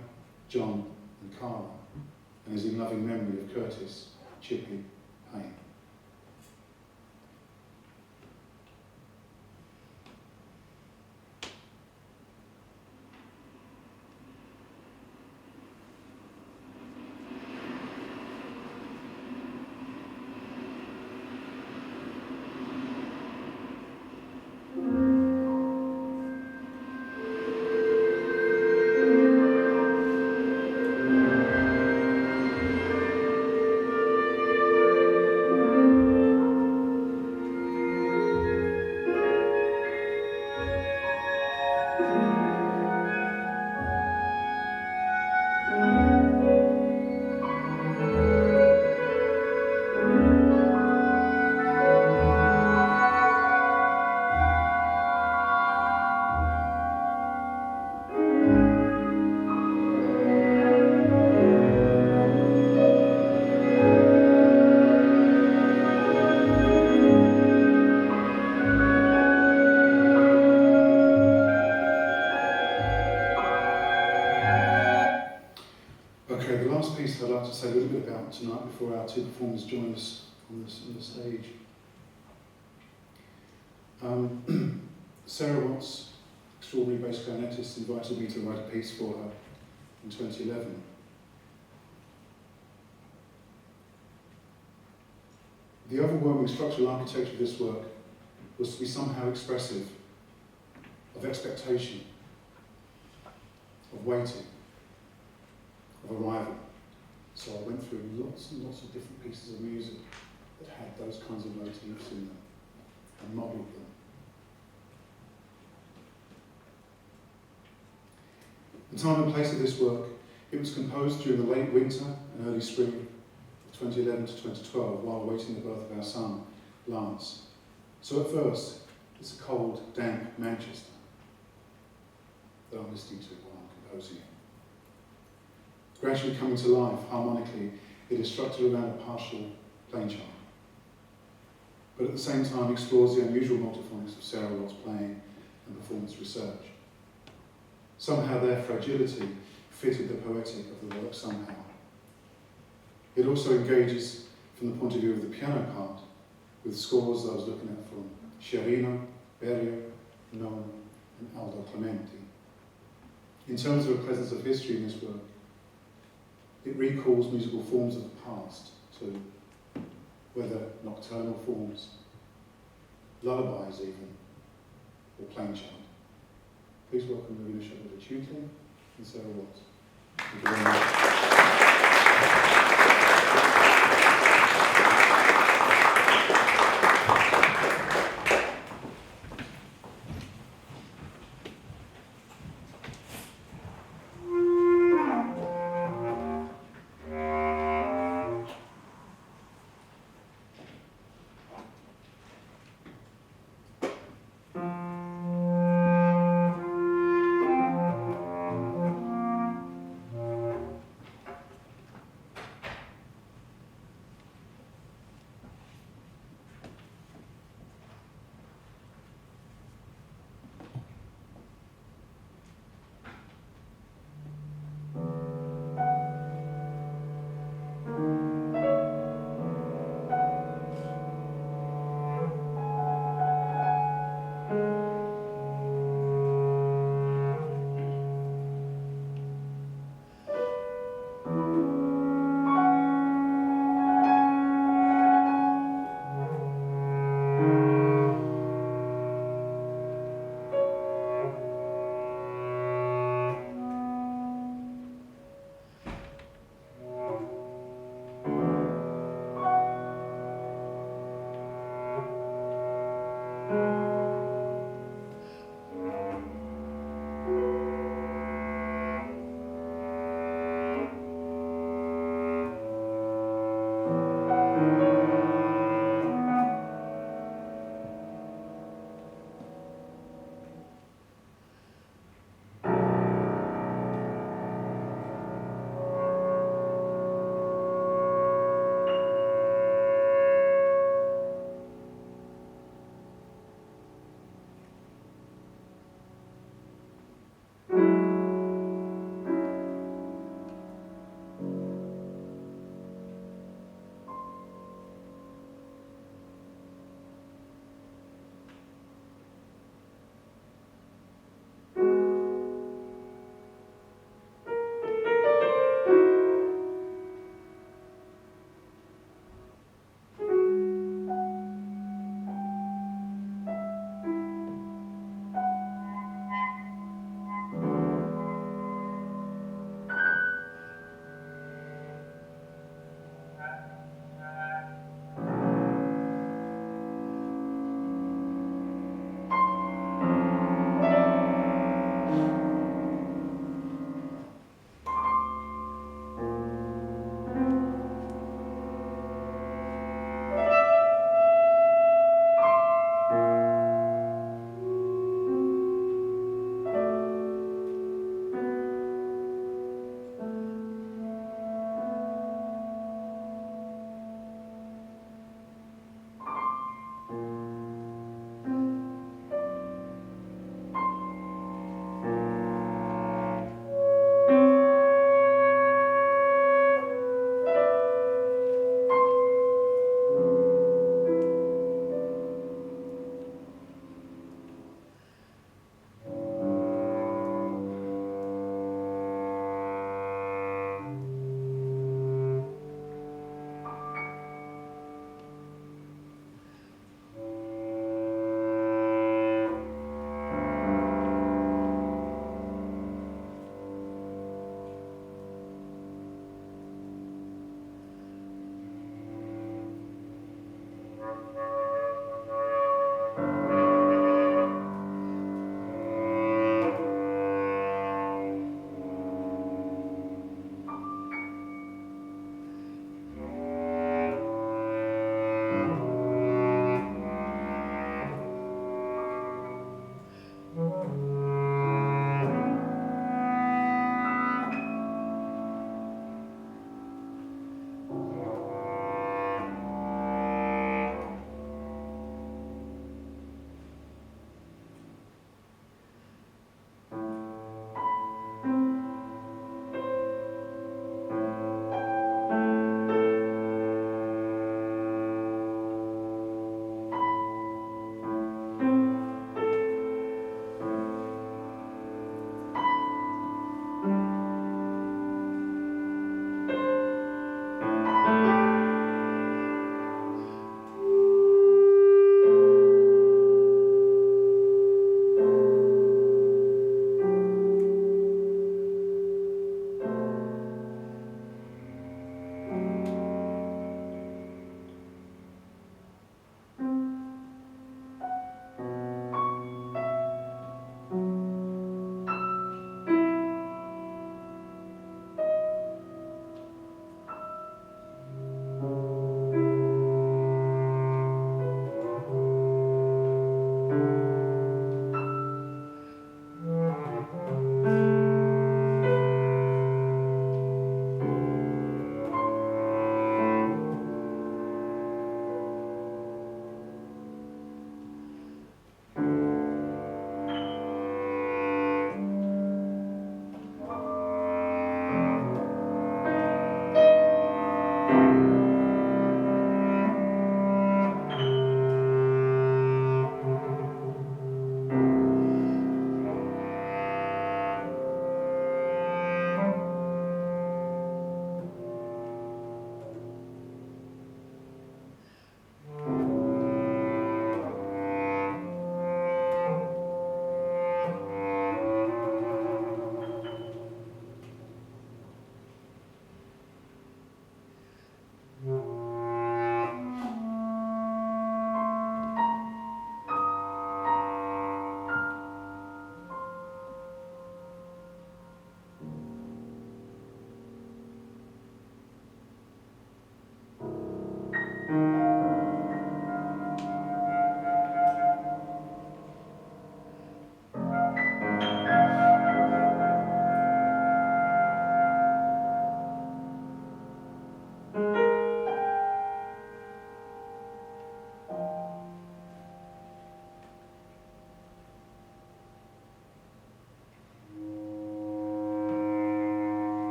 John and Cara, and is in loving memory of Curtis, Chippy, Payne. I'd like to say a little bit about tonight before our two performers join us on the stage. Sarah Watts, extraordinary bass clarinetist, invited me to write a piece for her in 2011. The overwhelming structural architecture of this work was to be somehow expressive of expectation, of waiting, of arrival. So I went through lots and lots of different pieces of music that had those kinds of motifs in them and modelled them. The time and place of this work, it was composed during the late winter and early spring of 2011 to 2012 while awaiting the birth of our son, Lance. So at first, it's a cold, damp Manchester that I'm listening to while I'm composing it. Gradually coming to life harmonically, it is structured around a partial plain chant, but at the same time explores the unusual multiphonics of Sarah Lott's playing and performance research. Somehow their fragility fitted the poetic of the work somehow. It also engages from the point of view of the piano part with scores that I was looking at from Sciarrino, Berio, Non, and Aldo Clementi. In terms of a presence of history in this work, it recalls musical forms of the past too, whether nocturnal forms, lullabies even, or plain chant. Please welcome Marina Shepard-Tutley and Sarah Watts. Thank you very much.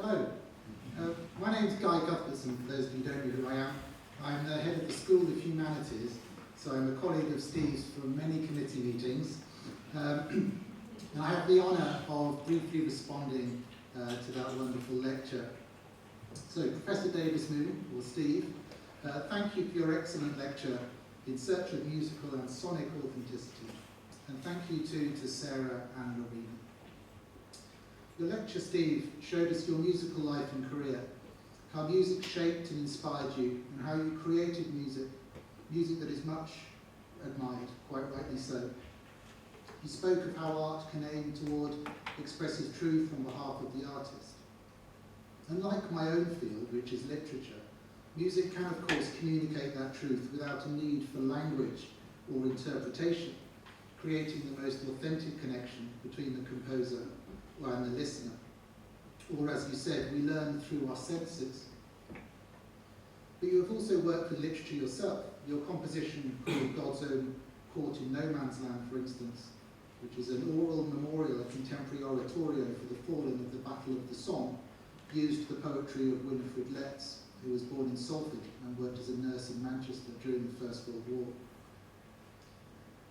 Hello, my name's Guy Cuthbertson, for those of you who don't know who I am. I'm the head of the School of Humanities, so I'm a colleague of Steve's from many committee meetings. And I have the honour of briefly responding to that wonderful lecture. So, Professor Davismoon, or Steve, thank you for your excellent lecture, In Search of Musical and Sonic Authenticity. And thank you too to Sarah and Rowena. Your lecture, Steve, showed us your musical life and career, how music shaped and inspired you, and how you created music that is much admired, quite rightly so. You spoke of how art can aim toward expressive truth on behalf of the artist. Unlike my own field, which is literature, music can of course communicate that truth without a need for language or interpretation, creating the most authentic connection between the composer and the listener. Or as you said, we learn through our senses. But you have also worked with literature yourself. Your composition called God's Own Court in No Man's Land, for instance, which is an oral memorial, a contemporary oratorio for the fallen of the Battle of the Somme, used the poetry of Winifred Letts, who was born in Salford and worked as a nurse in Manchester during the First World War.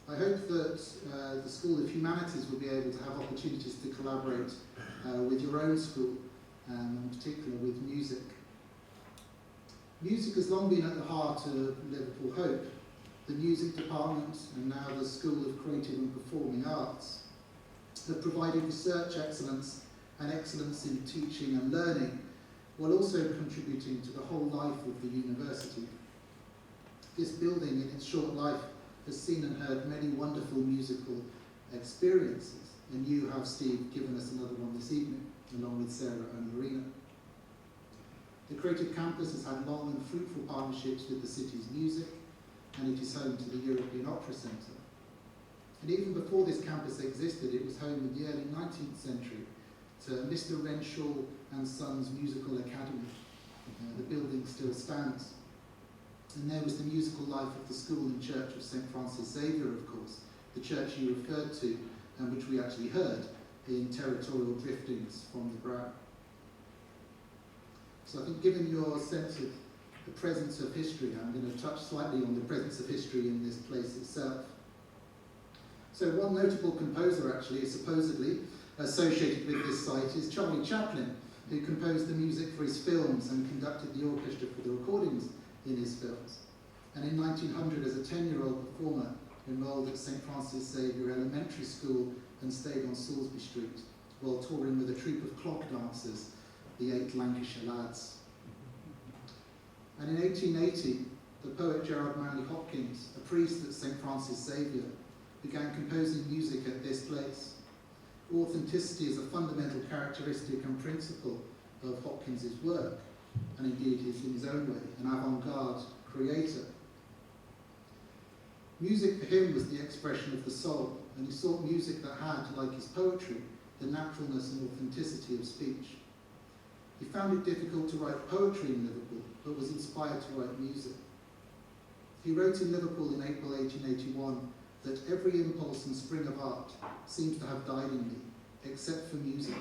I hope that the School of Humanities will be able to have opportunities to collaborate with your own school, and in particular with music. Music has long been at the heart of Liverpool Hope. The music department and now the School of Creative and Performing Arts have provided research excellence and excellence in teaching and learning, while also contributing to the whole life of the university. This building, in its short life, has seen and heard many wonderful musical experiences, and you have, Steve, given us another one this evening, along with Sarah and Marina. The Creative Campus has had long and fruitful partnerships with the city's music, and it is home to the European Opera Centre. And even before this campus existed, it was home in the early 19th century to Mr. Renshaw and Sons Musical Academy. The building still stands. And there was the musical life of the school and church of St. Francis Xavier, of course, the church you referred to, and which we actually heard in Territorial Driftings from the Brow. So I think given your sense of the presence of history, I'm going to touch slightly on the presence of history in this place itself. So one notable composer actually is supposedly associated with this site is Charlie Chaplin, who composed the music for his films and conducted the orchestra for the recordings in his films. And in 1900, as a 10-year-old performer, enrolled at St. Francis Xavier Elementary School and stayed on Salisbury Street while touring with a troupe of clock dancers, the 8 Lancashire Lads. And in 1880, the poet Gerard Manley Hopkins, a priest at St. Francis Xavier, began composing music at this place. Authenticity is a fundamental characteristic and principle of Hopkins's work, and indeed he's in his own way an avant-garde creator. Music for him was the expression of the soul, and he sought music that had, like his poetry, the naturalness and authenticity of speech. He found it difficult to write poetry in Liverpool, but was inspired to write music. He wrote in Liverpool in April 1881 that every impulse and spring of art seems to have died in me, except for music,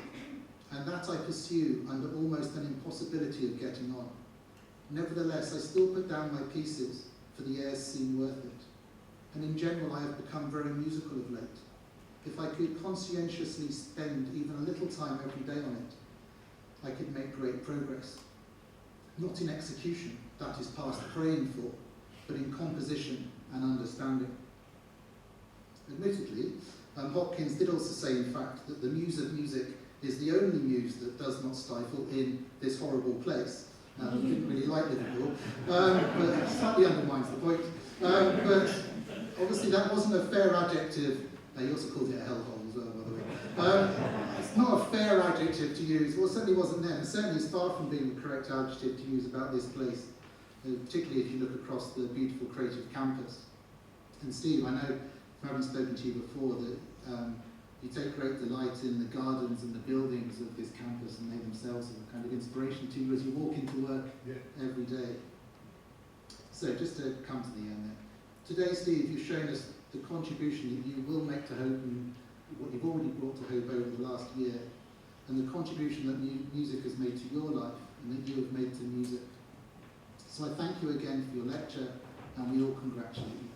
and that I pursue under almost an impossibility of getting on. Nevertheless, I still put down my pieces, for the airs seem worth it. And in general, I have become very musical of late. If I could conscientiously spend even a little time every day on it, I could make great progress. Not in execution, that is past praying for, but in composition and understanding. Admittedly, Hopkins did also say, in fact, that the muse of music is the only muse that does not stifle in this horrible place. He didn't really like Liverpool, but it slightly undermines the point. But obviously that wasn't a fair adjective. He also called it a hellhole as well, by the way. It's not a fair adjective to use, well, it certainly wasn't then, and certainly is far from being the correct adjective to use about this place, particularly if you look across the beautiful creative campus. And Steve, I know, having spoken to you before, that you take great delight in the gardens and the buildings of this campus, and they themselves are a kind of inspiration to you as you walk into work every day. So just to come to the end there. Today, Steve, you've shown us the contribution that you will make to Hope and what you've already brought to Hope over the last year. and the contribution that music has made to your life and that you have made to music. So I thank you again for your lecture, and we all congratulate you.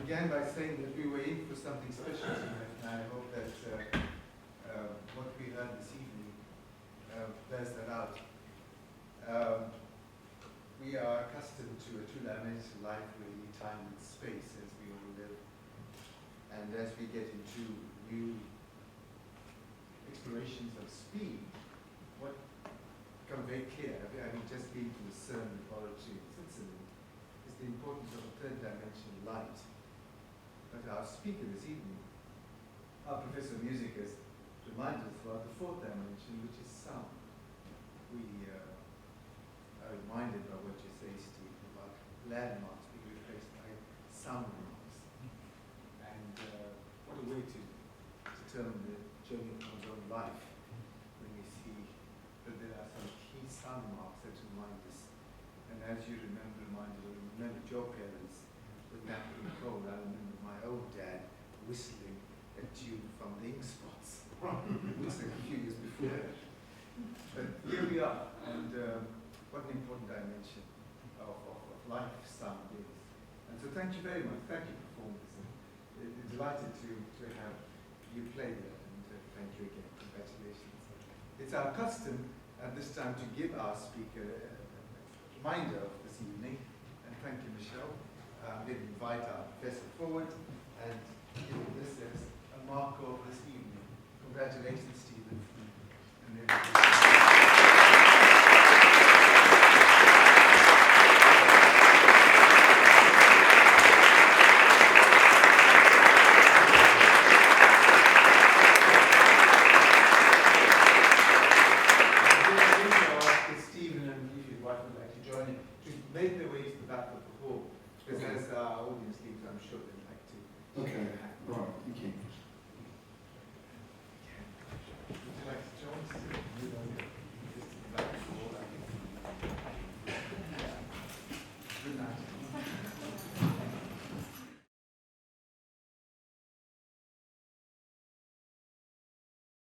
Began by saying that we were in for something special tonight, and I hope that what we heard this evening bears that out. We are accustomed to a two-dimensional life, really, time and space, as we all live. And as we get into new explorations of speed, what becomes very clear, having just been to the CERN laboratory in Switzerland, is the importance of a third-dimensional light. But our speaker this evening, our professor of music, has reminded us about the fourth dimension, which is sound. We are reminded by what you say, Steve, about landmarks being replaced by sound marks. And what a way to determine the journey of one's own life when we see that there are some key sound marks that remind us. And as you remember your parents with that being cold. I remember my old dad whistling a tune from the Ink Spots, whistling a few years before. But here we are, and what an important dimension of life sound is. And so thank you very much. Thank you, performers. Delighted to have you play there, and thank you again. Congratulations. It's our custom at this time to give our speaker a reminder of this evening, and thank you, Michelle. I'm going to invite our professor forward and give this as a mark of this evening. Congratulations, Stephen. And Stephen and if your wife would like to join in, to make their way to the back of the hall. Because as our audience leaves, I'm sure they'd like to. Okay, right, thank you.